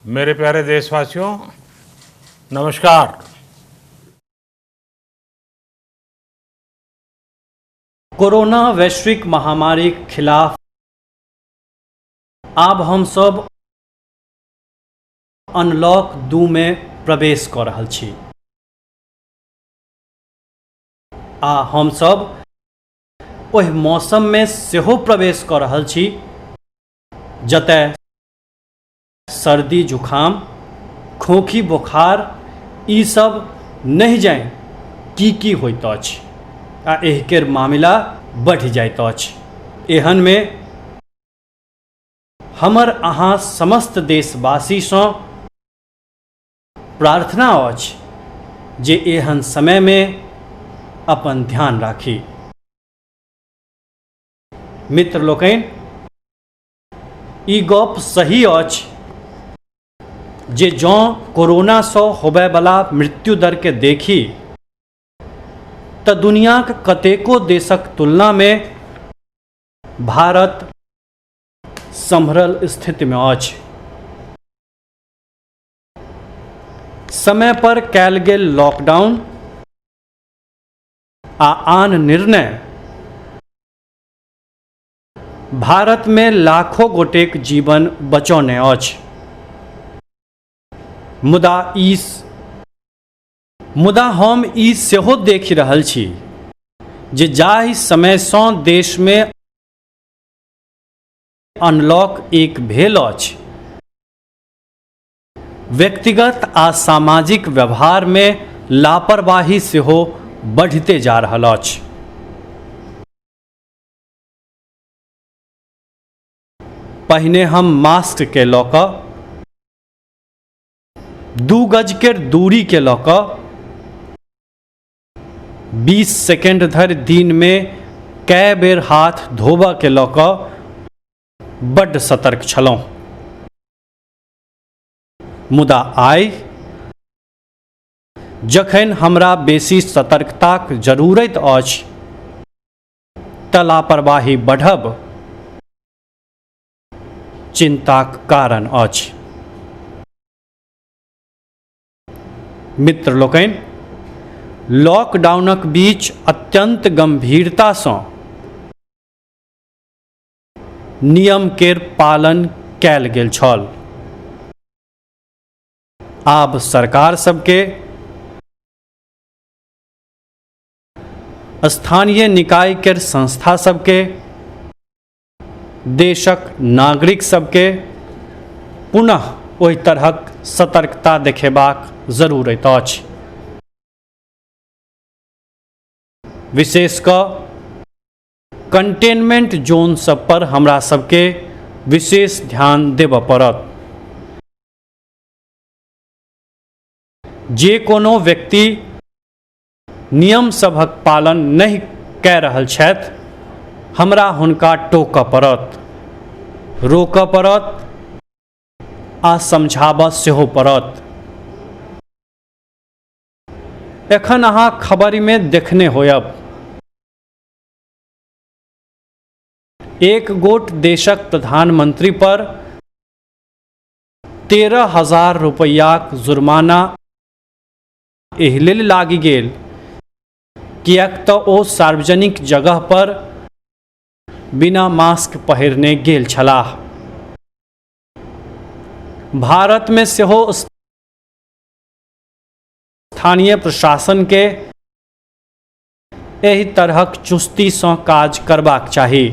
मेरे प्यारे देशवासियों, नमस्कार। कोरोना वैश्विक महामारी के खिलाफ आब हम सब अनलॉक 2 में प्रवेश कर रहल छी आ हम सब ओहि मौसम में सेहो प्रवेश कर रहल छी जतय सर्दी जुखाम खोखी बोखार ई सब नहीं जाए की होइत अछि आ एहिकेर मामला बढ़ि जाइत अछि। एहन में हमर अहाँ समस्त देशवासी सँ प्रार्थना अछि जे एहन समय में अपन ध्यान राखी। मित्र लोकनि, ई गप सही अछि जे जँ कोरोना सँ होबय बला मृत्यु दर के देखी तऽ दुनियाक कतेको देशक तुलना में भारत सम्हरल स्थिति में अछि। समय पर कयल गेल लॉकडाउन आ आन निर्णय भारत में लाखों गोटेक जीवन बचौने अछि। मुदा हम ई सेहो देखि रहल छी जे जाहि समय सँ देश में अनलॉक 1 भेल अछि, व्यक्तिगत आ सामाजिक व्यवहार में लापरवाही सेहो बढ़ते जा रहल अछि। पहिने हम मास्क के लऽ कऽ 2 गज के दूरी के लऽ कऽ 20 सेकेंड धरि दिन में कए बेर हाथ धोबऽ के लऽ कऽ बड्ड सतर्क छलहुँ। मुदा आइ जखन हमरा बेसी सतर्कताक जरूरत अछि तऽ लापरवाही बढ़ब चिंताक कारण अछि। मित्र लोकनि, लॉकडाउनक बीच अत्यंत गंभीरता सँ नियम केर पालन कयल गेल छल। आब सरकार सबके, स्थानीय निकाय केर संस्था सबके, देशक नागरिक सबके पुनः ओहि तरहक सतर्कता देखेबाक जरूरत अछि। विशेष कऽ कंटेनमेंट जोन सब पर हमरा सबके विशेष ध्यान देबऽ पड़त। जे कोनो व्यक्ति नियम सभक पालन नहीं कऽ रहल छथि, हमरा हुनका टोकऽ पड़त, रोकऽ पड़त आ समझाबऽ सेहो पड़त। एखन अहाँ खबरि में देखने होयब एक गोट देशक प्रधानमंत्री पर 13,000 रुपैयाक जुर्माना एहि लेल लागि गेल किएक तऽ ओ सार्वजनिक जगह पर बिना मास्क पहिरने गेल छलाह। भारत में सेहो स्थानीय प्रशासन के एहि तरहक चुस्ती सँ काज करबाक चाही।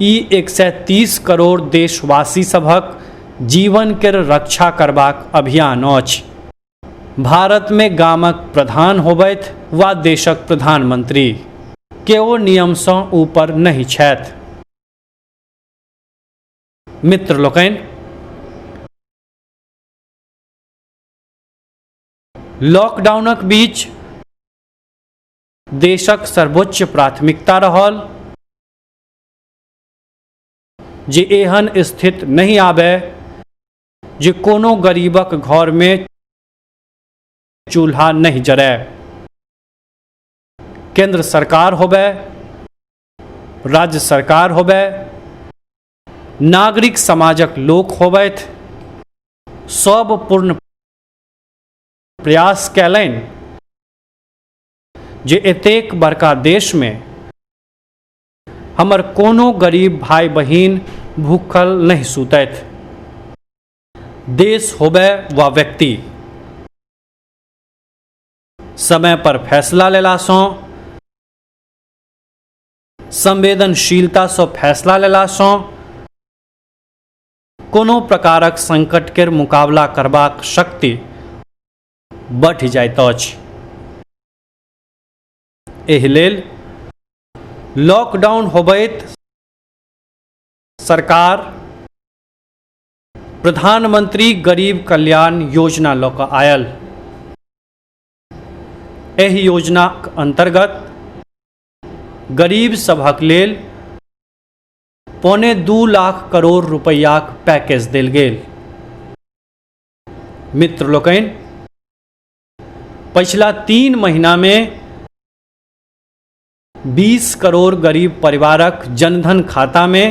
ई 130 करोड़ देशवासी सभक जीवन केर रक्षा करबाक अभियान अछि। भारत में गामक प्रधान होबैथ वा देशक प्रधानमंत्री, केओ नियम सँ ऊपर नहीं छथि। मित्र लोकनि, लॉकडाउनक बीच देशक सर्वोच्च प्राथमिकता रहल जे एहन स्थिति नहीं आबे जे कोनो गरीबक घर में चूल्हा नहीं जरे। केंद्र सरकार होबे, राज्य सरकार होबे, नागरिक समाजक लोक होबैथ सब पूर्ण प्रयास कयलनि जे एतेक बड़का देश में हमर कोनो गरीब भाई बहिन भूखल नहीं सुतैथ। देश होबे वा व्यक्ति, समय पर फैसला लेलासँ, संवेदनशीलता से फैसला लेलासँ कोनो प्रकारक संकट के मुकाबला करबाक शक्ति बढ़ि जाइत अछि। एहि लेल लॉकडाउन होबैत सरकार प्रधानमंत्री गरीब कल्याण योजना लऽ कऽ आयल। एहि योजनाक अंतर्गत गरीब सभक लेल 2.25 लाख करोड़ रुपैयाक पैकेज देल गेल। मित्र लोकनि, पिछला 3 महीना में 20 करोड़ गरीब परिवारक जनधन खाता में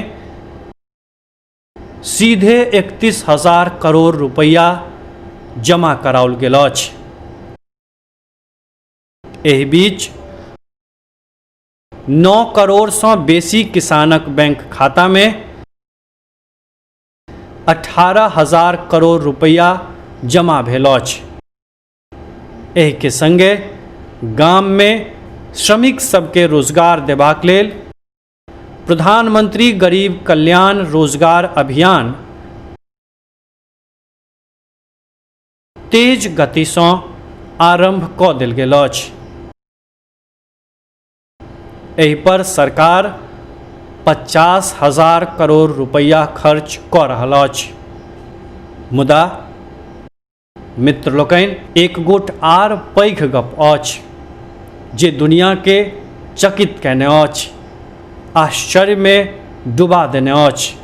सीधे 31,000 करोड़ रुपैया जमा कराओल गेल अछि। एहि बीच 9 करोड़ सँ बेसी किसानक बैंक खाता में 18,000 करोड़ रुपैया जमा भेल अछि। एहि के संगे गाम में श्रमिक सबके रोजगार देबाक लेल प्रधानमंत्री गरीब कल्याण रोजगार अभियान तेज गति सँ आरंभ कऽ देल गेल अछि। एहि पर सरकार 50,000 करोड़ रुपैया खर्च कऽ रहल अछि। मुदा मित्र लोकनि, एक गोट आर पैघ गप अछि जे दुनिया के चकित कयने अछि, आश्चर्य में डुबा देने अछि।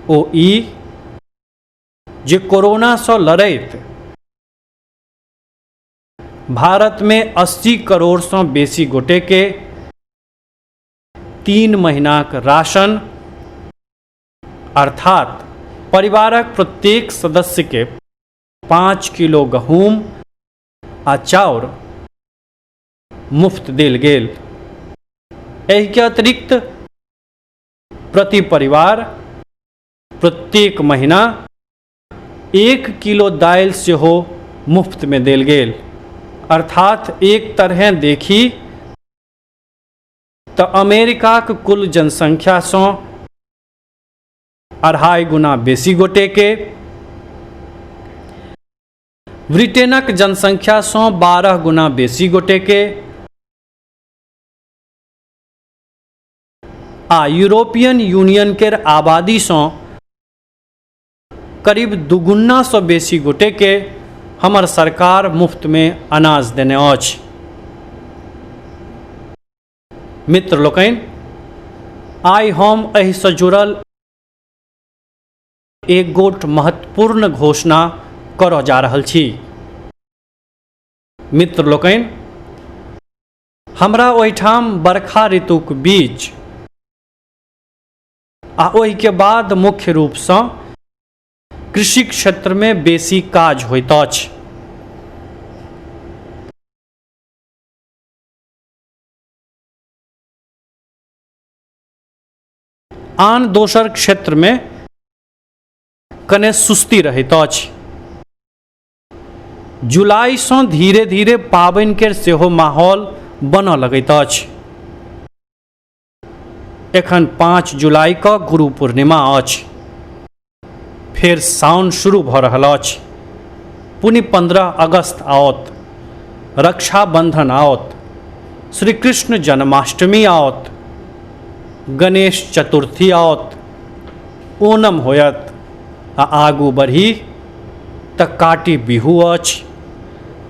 ओ ई जे कोरोना सँ लड़ैत भारत में 80 करोड़ सँ बेसी गोटे के 3 महीनाक राशन अर्थात परिवारक प्रत्येक सदस्य के 5 किलो गहूम आ चाउर मुफ्त देल गेल। एहि के अतिरिक्त प्रति परिवार प्रत्येक महीना 1 किलो दालि सेहो मुफ्त में देल गेल। अर्थात एक तरह देखी तो अमेरिकाक कुल जनसंख्या सँ 2.5 गुना बेसी गोटे के, ब्रिटेनक जनसंख्या सँ 12 गुना बेसी गोटे के आ यूरोपियन यूनियन के आबादी सँ करीब 2 गुना सँ बेसी गोटे के हमर सरकार मुफ्त में अनाज देने अछि। मित्र लोकनि, आइ हम एहि सँ जुड़ल एक गोट महत्वपूर्ण घोषणा करऽ जा रहल छी। मित्र लोकनि, हमरा ओहिठाम बरखा ऋतुक बीच आ ओहि के बाद मुख्य रूप सँ कृषि क्षेत्र में बेसी काज होइत अछि। आन दोसर क्षेत्र में कने सुस्ती रहैत अछि। जुलाई सँ धीरे धीरे पाबनि के सेहो माहौल बनऽ लगैत अछि। एखन 5 जुलाई क गुरु पूर्णिमा अछि, फेर साउन शुरू भऽ रहल अछि, पुनि 15 अगस्त आओत, रक्षाबंधन आओत, श्री कृष्ण जन्माष्टमी आओत, गणेश चतुर्थी आओत, ओणम होयत आ आगू बढ़ी तऽ काटी बिहू अछि,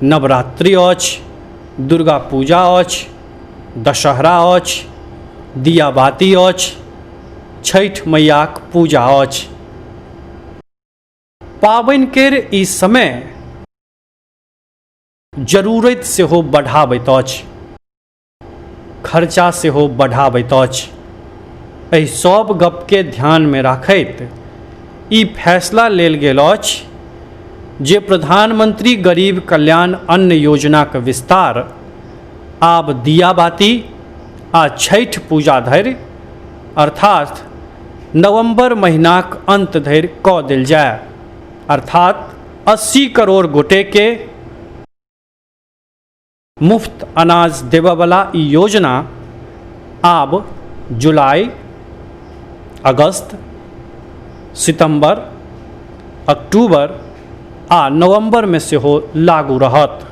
नवरात्रि अछि, दुर्गा पूजा अछि, दशहरा अछि, दियाबाती अछि, छठि मैयाक पूजा अछि। पाबनि केर ई समय जरूरत सेहो बढ़ाबैत अछि, खर्चा सेहो बढ़ाबैत अछि। एहि सब गप के ध्यान में राखैत ई फैसला लेल गेल अछि जे प्रधानमंत्री गरीब कल्याण अन्न योजनाक विस्तार आब दियाबाती आ छठि पूजा धरि अर्थात नवंबर महीनाक अंत धरि कऽ देल जाय। अर्थात 80 करोड़ गोटेके मुफ्त अनाज देबयवला ई योजना आब जुलाई, अगस्त, सितंबर, अक्टूबर आ नवंबर में सेहो लागू रहत।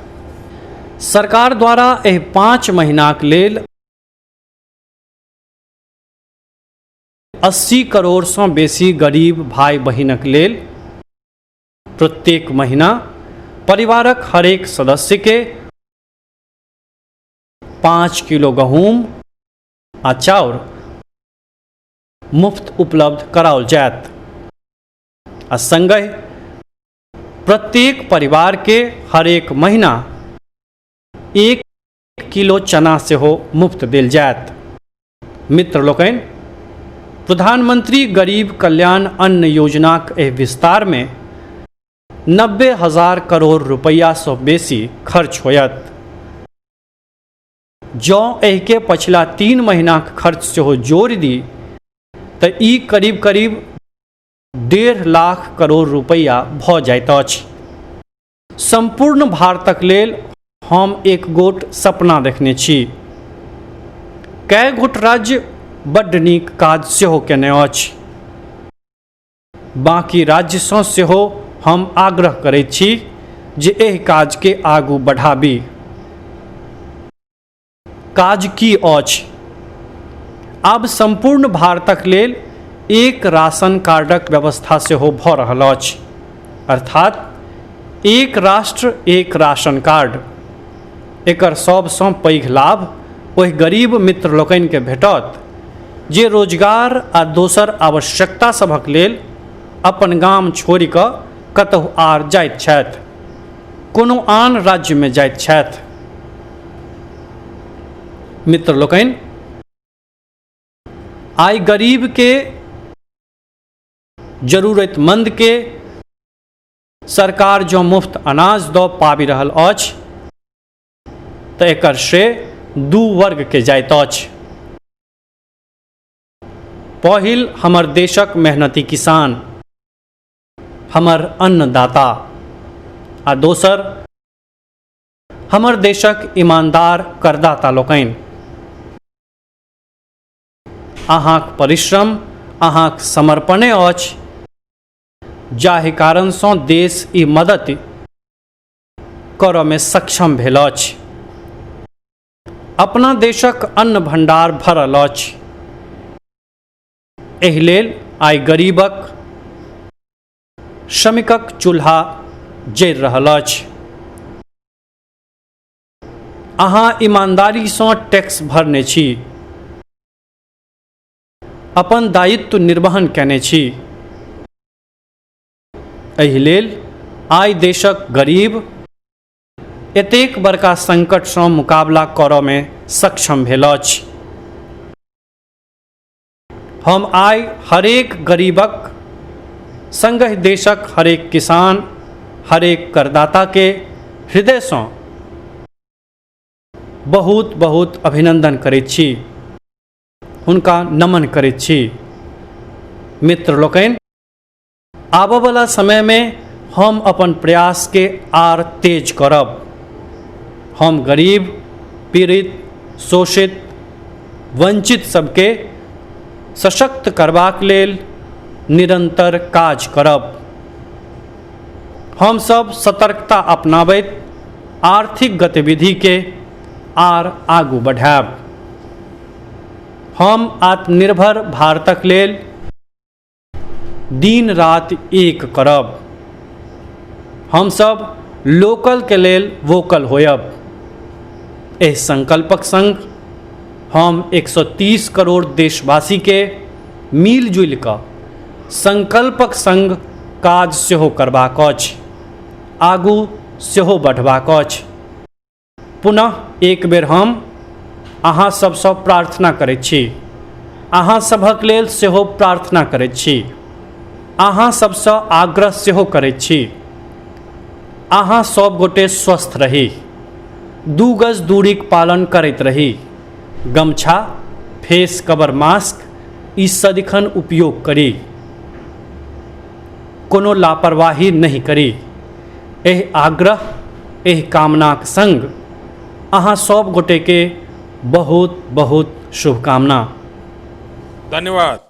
सरकार द्वारा एहि 5 महीनाक लेल 80 करोड़सँ बेसी गरीब भाई बहिनक लेल प्रत्येक महीना परिवारक हरेक सदस्यके 5 किलो गहूम आ चाउर मुफ्त उपलब्ध कराओल जायत आ संगहि प्रत्येक परिवार के हरेक महीना 1 किलो चना सेहो मुफ्त देल जायत। मित्र लोकनि, प्रधानमंत्री गरीब कल्याण अन्न योजनाक एहि विस्तार में 90,000 करोड़ रुपैयासँ बेसी खर्च होयत। जँ एहि के पछिला 3 महीनाक खर्च सेहो जोड़ि दी तऽ ई करीब करीब 1.5 लाख करोड़ रुपैया भऽ जाइत अछि। संपूर्ण भारतक लेल हम एक गोट सपना देखने छी। कए गोट राज्य बड्ड नीक काज सेहो केने अछि। बाकी राज्यसँ सेहो हम आग्रह करैत छी जे एहि काज के आगू बढ़ाबी। काज की अछि? आब संपूर्ण भारतक लेल एक राशन कार्डक व्यवस्था सेहो भऽ रहल अछि। अर्थात एक राष्ट्र एक राशन कार्ड। एकर सबसँ पैघ लाभ ओहि गरीब मित्र लोकनिके भेटत जे रोजगार आ दोसर आवश्यकता सभक लेल अपन गाम छोड़ि कऽ कतहु आर जाइत छथि, कोनो आन राज्य में जाइत छथि। मित्र लोकनि, आइ गरीब के जरूरतमंद के सरकार जँ मुफ्त अनाज दऽ पाबि रहल अछि तऽ एकर श्रेय 2 वर्ग के जाइत अछि। पहिल हमर देशक मेहनती किसान, हमर अन्नदाता, आ दोसर हमर देशक ईमानदार करदाता लोकनि। अहाँक परिश्रम, अहाँक समर्पणे अछि जाहि कारणसँ देश ई मदति करऽ में सक्षम भेल अछि। अपना देशक अन्न भंडार भरल अछि। एहि लेल आइ गरीबक, श्रमिकक चूल्हा जरि रहल अछि। अहाँ ईमानदारीसँ टैक्स भरने छी, अपन दायित्व निर्वहन कयने छी। एहि लेल आइ देशक गरीब एतेक बड़का संकटसँ मुकाबला करऽ में सक्षम भेल अछि। हम आइ हरेक गरीबक संगहि देशक हरेक किसान, हरेक करदाता के हृदयसँ बहुत बहुत अभिनंदन करैत छी, हुनका नमन करैत छी। मित्र लोकनि, आबयवला समय में हम अपन प्रयास के आर तेज करब। हम गरीब, पीड़ित, शोषित, वंचित सबके सशक्त करबाक लेल निरंतर काज करब। हम सब सतर्कता अपनाबैत आर्थिक गतिविधि के आर आगू बढ़ायब। हम आत्मनिर्भर भारतक लेल दिन रात एक करब। हम सब लोकल के लेल वोकल होयब। एहि संकल्पक संग हम 130 करोड़ देशवासी के मिलजुल कऽ संकल्पक संग काज सेहो करबाक अछि, आगू सेहो बढ़बाक अछि। पुनः एक बेर हम अहाँ सबसँ प्रार्थना करैत छी, अहाँ सभक लेल सेहो प्रार्थना करैत छी अहाँ सबसँ आग्रह सेहो करैत छी, अहाँ सब गोटे स्वस्थ रही, 2 गज दूरीक पालन करैत रही, गमछा, फेस कवर मास्क ई सदिखन उपयोग करी, कोनो लापरवाही नहीं करी। एहि आग्रह, एहि कामनाक संग अहाँ सब गोटे के बहुत बहुत शुभकामना। धन्यवाद।